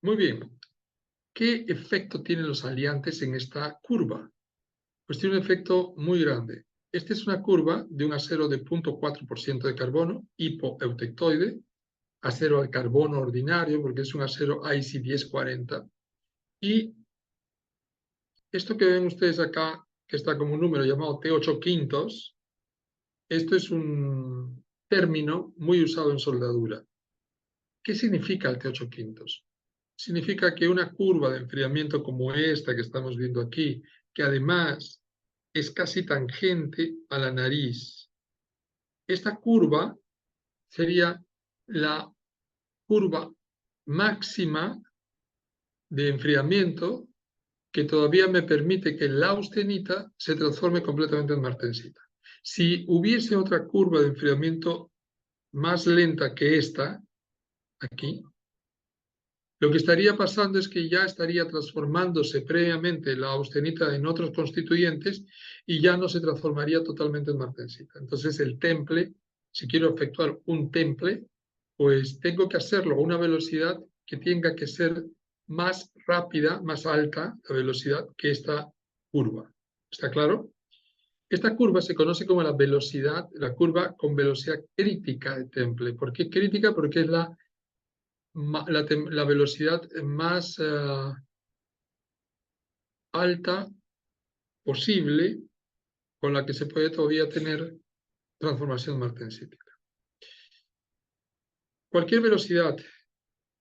Muy bien. ¿Qué efecto tienen los aliantes en esta curva? Pues tiene un efecto muy grande. Esta es una curva de un acero de 0,4% de carbono, hipoeutectoide, acero al carbono ordinario, porque es un acero IC 1040. Y esto que ven ustedes acá, que está como un número llamado T8 quintos, esto es un término muy usado en soldadura. ¿Qué significa el T8 quintos? Significa que una curva de enfriamiento como esta que estamos viendo aquí, que además es casi tangente a la nariz, esta curva sería la curva máxima de enfriamiento que todavía me permite que la austenita se transforme completamente en martensita. Si hubiese otra curva de enfriamiento más lenta que esta, aquí, lo que estaría pasando es que ya estaría transformándose previamente la austenita en otros constituyentes y ya no se transformaría totalmente en martensita. Entonces el temple, si quiero efectuar un temple, pues tengo que hacerlo a una velocidad que tenga que ser más rápida, más alta la velocidad que esta curva. ¿Está claro? Esta curva se conoce como la velocidad, la curva con velocidad crítica de temple. ¿Por qué crítica? Porque es la velocidad más alta posible con la que se puede todavía tener transformación martensítica. Cualquier velocidad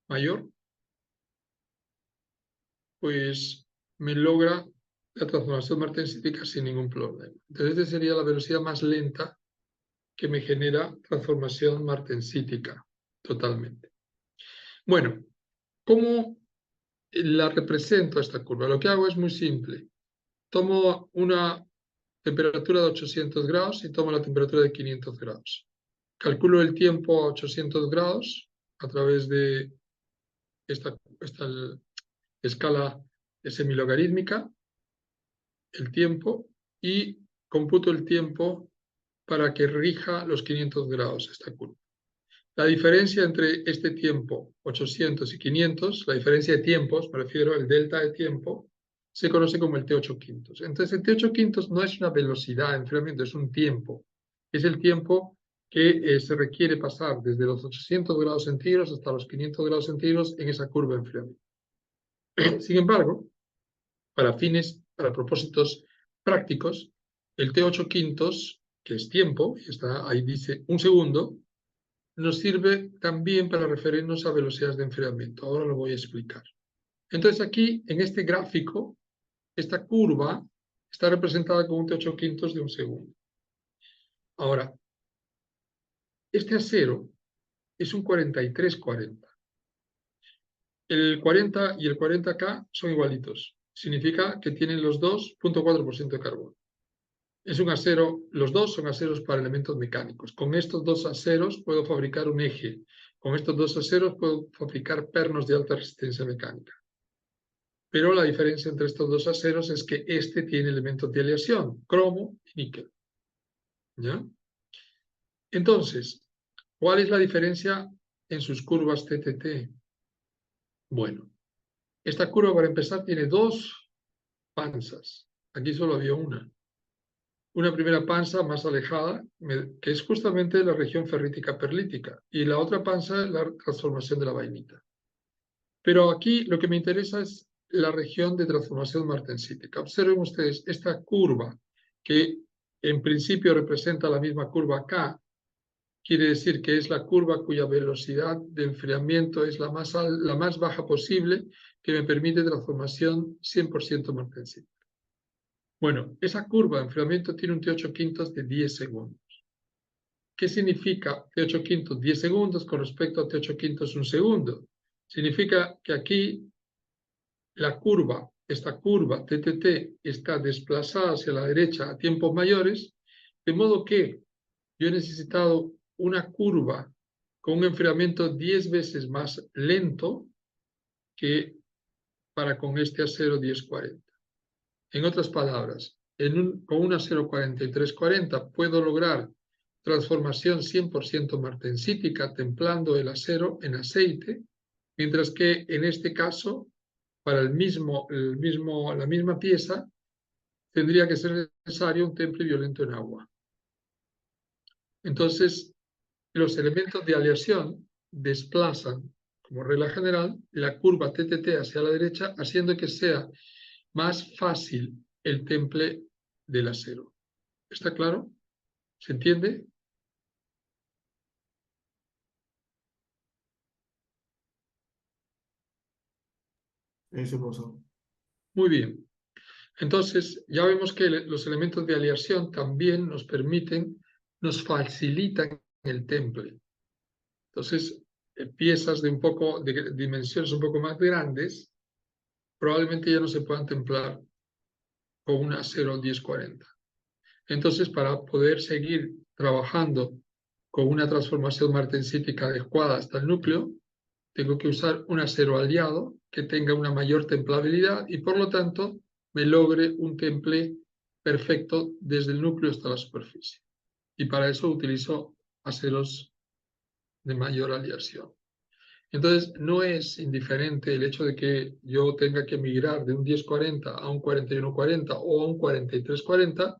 mayor, pues me logra la transformación martensítica sin ningún problema. Entonces, esta sería la velocidad más lenta que me genera transformación martensítica totalmente. Bueno, ¿cómo la represento esta curva? Lo que hago es muy simple. Tomo una temperatura de 800 grados y tomo la temperatura de 500 grados. Calculo el tiempo a 800 grados a través de esta escala semilogarítmica, el tiempo, y computo el tiempo para que rija los 500 grados esta curva. La diferencia entre este tiempo, 800 y 500, la diferencia de tiempos, me refiero al delta de tiempo, se conoce como el T8 quintos. Entonces, el T8 quintos no es una velocidad de enfriamiento, es un tiempo. Es el tiempo que se requiere pasar desde los 800 grados centígrados hasta los 500 grados centígrados en esa curva de enfriamiento. Sin embargo, para propósitos prácticos, el T8 quintos, que es tiempo, y está ahí dice un segundo, nos sirve también para referirnos a velocidades de enfriamiento. Ahora lo voy a explicar. Entonces aquí, en este gráfico, esta curva está representada con un T8 quintos de un segundo. Ahora, este acero es un 4340. El 40 y el 40K son igualitos. Significa que tienen los dos 0,4% de carbono. Es un acero, los dos son aceros para elementos mecánicos. Con estos dos aceros puedo fabricar un eje. Con estos dos aceros puedo fabricar pernos de alta resistencia mecánica. Pero la diferencia entre estos dos aceros es que este tiene elementos de aleación, cromo y níquel. ¿Ya? Entonces, ¿cuál es la diferencia en sus curvas TTT? Bueno, esta curva para empezar tiene dos panzas. Aquí solo había una. Una primera panza más alejada, que es justamente la región ferrítica perlítica, y la otra panza es la transformación de la vainita. Pero aquí lo que me interesa es la región de transformación martensítica. Observen ustedes esta curva, que en principio representa la misma curva K, quiere decir que es la curva cuya velocidad de enfriamiento es la más baja posible, que me permite transformación 100% martensítica. Bueno, esa curva de enfriamiento tiene un T8 quintos de 10 segundos. ¿Qué significa T8 quintos 10 segundos con respecto a T8 quintos 1 segundo? Significa que aquí la curva, esta curva TTT, está desplazada hacia la derecha a tiempos mayores, de modo que yo he necesitado una curva con un enfriamiento 10 veces más lento que para con este acero 1040. En otras palabras, con un acero 4340 puedo lograr transformación 100% martensítica templando el acero en aceite, Mientras que en este caso, para la misma pieza, tendría que ser necesario un temple violento en agua. Entonces, los elementos de aleación desplazan, como regla general, la curva TTT hacia la derecha, haciendo que sea más fácil el temple del acero. ¿Está claro? ¿Se entiende? Ese profesor. Muy bien. Entonces, ya vemos que los elementos de aleación también nos permiten, nos facilitan el temple. Entonces, piezas de dimensiones un poco más grandes, probablemente ya no se puedan templar con un acero 1040. Entonces, para poder seguir trabajando con una transformación martensítica adecuada hasta el núcleo, tengo que usar un acero aliado que tenga una mayor templabilidad y por lo tanto me logre un temple perfecto desde el núcleo hasta la superficie. Y para eso utilizo aceros de mayor aleación. Entonces, no es indiferente el hecho de que yo tenga que migrar de un 1040 a un 4140 o a un 4340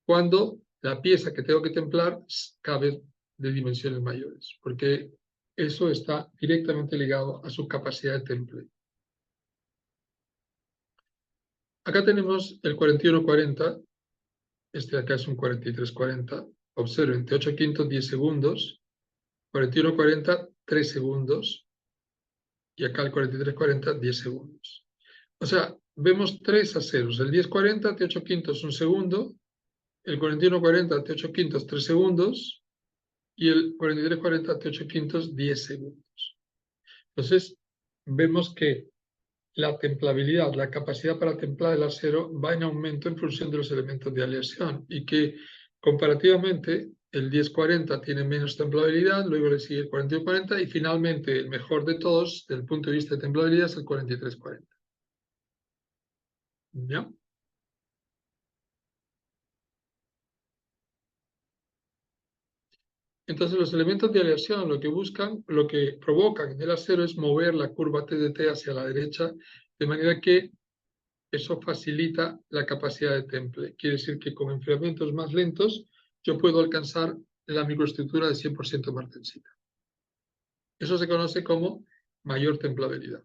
cuando la pieza que tengo que templar cabe de dimensiones mayores, porque eso está directamente ligado a su capacidad de temple. Acá tenemos el 4140, este de acá es un 4340. Observen, de 8 quintos 10 segundos, 4140 3 segundos, y acá el 4340 10 segundos. O sea, vemos tres aceros, el 1040 de 8 quintos 1 segundo, el 4140 de 8 quintos 3 segundos, y el 4340 de 8 quintos 10 segundos. Entonces, vemos que la templabilidad, la capacidad para templar el acero va en aumento en función de los elementos de aleación y que comparativamente el 1040 tiene menos templabilidad, luego le sigue el 4140 y finalmente el mejor de todos desde el punto de vista de templabilidad es el 4340. ¿Ya? Entonces los elementos de aleación lo que buscan, lo que provocan en el acero es mover la curva TDT hacia la derecha, de manera que eso facilita la capacidad de temple. Quiere decir que con enfriamientos más lentos yo puedo alcanzar la microestructura de 100% martensita. Eso se conoce como mayor templabilidad.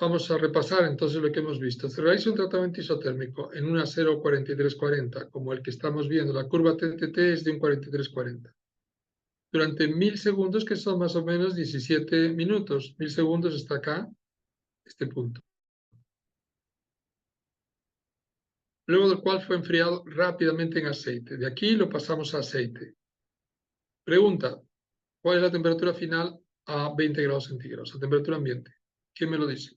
Vamos a repasar entonces lo que hemos visto. Si realizo un tratamiento isotérmico en un acero 4340, como el que estamos viendo, la curva TTT es de un 4340. Durante 1000 segundos, que son más o menos 17 minutos. 1000 segundos está acá, este punto. Luego del cual fue enfriado rápidamente en aceite. De aquí lo pasamos a aceite. Pregunta, ¿cuál es la temperatura final a 20 grados centígrados, a temperatura ambiente? ¿Quién me lo dice?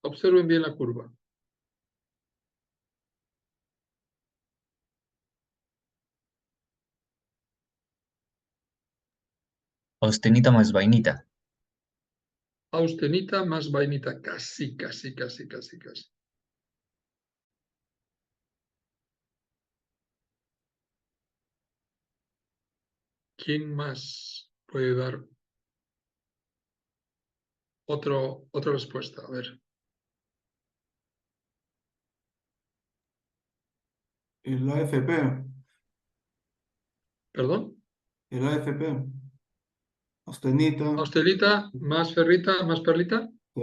Observen bien la curva. Austenita más vainita. Austenita más vainita. Casi, casi, casi, casi, casi. ¿Quién más puede dar otra respuesta? A ver, El AFP. ¿perdón? El AFP. Austenita. Austenita más ferrita más perlita. Sí.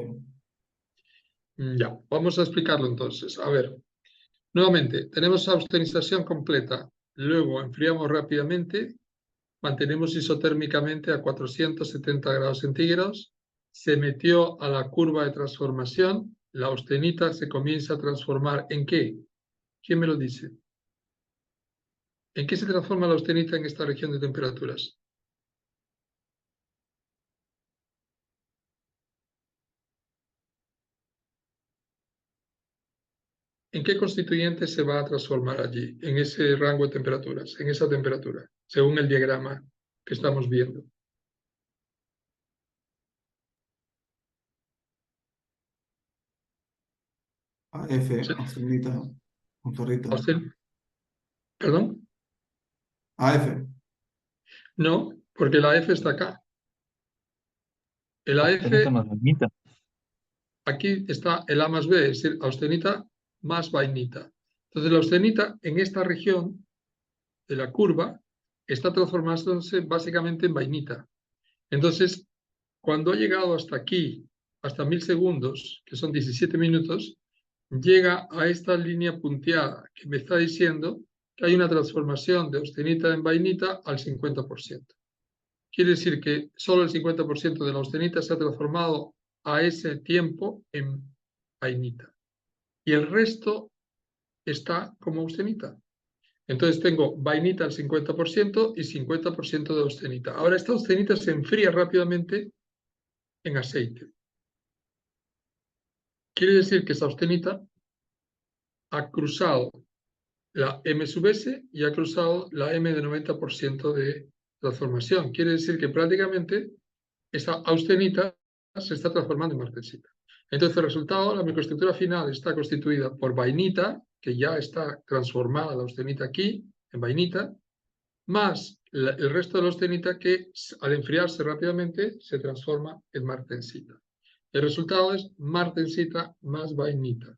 Ya, vamos a explicarlo entonces. A ver, nuevamente, tenemos austenización completa. Luego enfriamos rápidamente, mantenemos isotérmicamente a 470 grados centígrados. Se metió a la curva de transformación. La austenita se comienza a transformar ¿en qué? ¿Quién me lo dice? ¿En qué se transforma la austenita en esta región de temperaturas? ¿En qué constituyente se va a transformar allí, en ese rango de temperaturas, en esa temperatura, según el diagrama que estamos viendo? AF. ¿Sí? Austenita. Con ferrita. ¿Perdón? AF. No, porque la F está acá. El Austenita AF, más vainita. aquí está el A más B, es decir, austenita más vainita. Entonces la austenita en esta región de la curva está transformándose básicamente en vainita. Entonces, cuando ha llegado hasta aquí, hasta 1000 segundos, que son 17 minutos, llega a esta línea punteada que me está diciendo que hay una transformación de austenita en vainita al 50%. Quiere decir que solo el 50% de la austenita se ha transformado a ese tiempo en vainita. Y el resto está como austenita. Entonces tengo vainita al 50% y 50% de austenita. Ahora esta austenita se enfría rápidamente en aceite. Quiere decir que esa austenita ha cruzado la M sub S y ha cruzado la M de 90% de transformación. Quiere decir que prácticamente esa austenita se está transformando en martensita. Entonces el resultado, la microestructura final está constituida por vainita, que ya está transformada la austenita aquí en vainita, más el resto de la austenita que al enfriarse rápidamente se transforma en martensita. El resultado es martensita más vainita.